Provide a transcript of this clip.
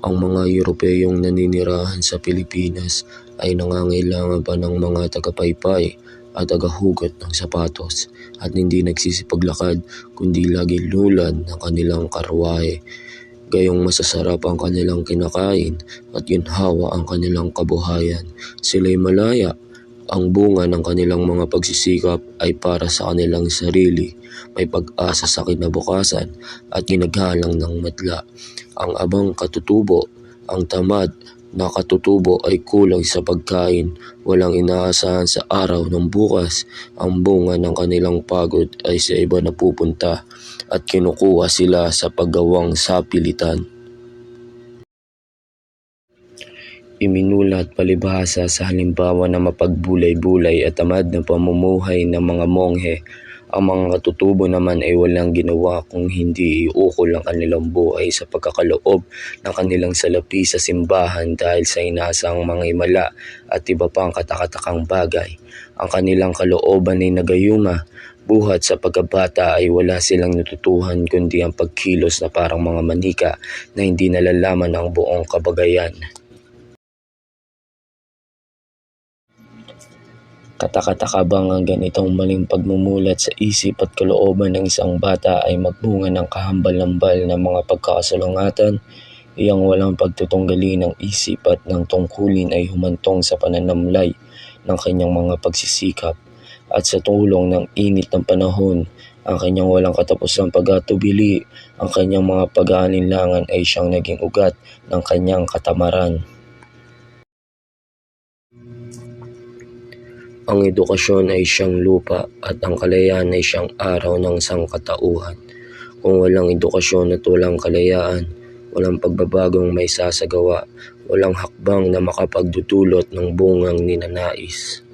Ang mga Europeyong naninirahan sa Pilipinas ay nangangailangan pa ng mga tagapaypay at tagahugot ng sapatos at hindi nagsisipaglakad kundi lagi lulad ng kanilang karwahe. Gayong masasarap ang kanilang kinakain at ginhawa ang kanilang kabuhayan. Sila'y malaya. Ang bunga ng kanilang mga pagsisikap ay para sa kanilang sarili, may pag-asa sa kinabukasan at ginagalang ng madla. Ang abang katutubo, ang tamad na katutubo ay kulang sa pagkain, walang inaasahan sa araw ng bukas. Ang bunga ng kanilang pagod ay sa iba napupunta at kinukuha sila sa paggawang sapilitan. Iminulat palibhasa sa halimbawa na mapagbulay-bulay at tamad na pamumuhay ng mga monghe. Ang mga katutubo naman ay walang ginawa kung hindi iukol ang kanilang buhay sa pagkakaloob ng kanilang salapi sa simbahan dahil sa inaasang mga himala at iba pang katakatakang bagay. Ang kanilang kalooban ay nagayuma. Buhat sa pagkabata ay wala silang natutuhan kundi ang pagkilos na parang mga manika na hindi nalalaman ang buong kabagayan. Katakataka bang ang ganitong maling pagmumulat sa isip at kalooban ng isang bata ay magbunga ng kahambal-lambal na mga pagkakasalungatan? Iyang walang pagtutunggali ng isip at ng tungkulin ay humantong sa pananamlay ng kanyang mga pagsisikap. At sa tulong ng init ng panahon, ang kanyang walang katapusang pag-atubili, ang kanyang mga pag-aalinlangan ay siyang naging ugat ng kanyang katamaran. Ang edukasyon ay siyang lupa at ang kalayaan ay siyang araw ng sangkatauhan. Kung walang edukasyon at walang kalayaan, walang pagbabagong may sasagawa, walang hakbang na makapagdudulot ng bungang ninanais.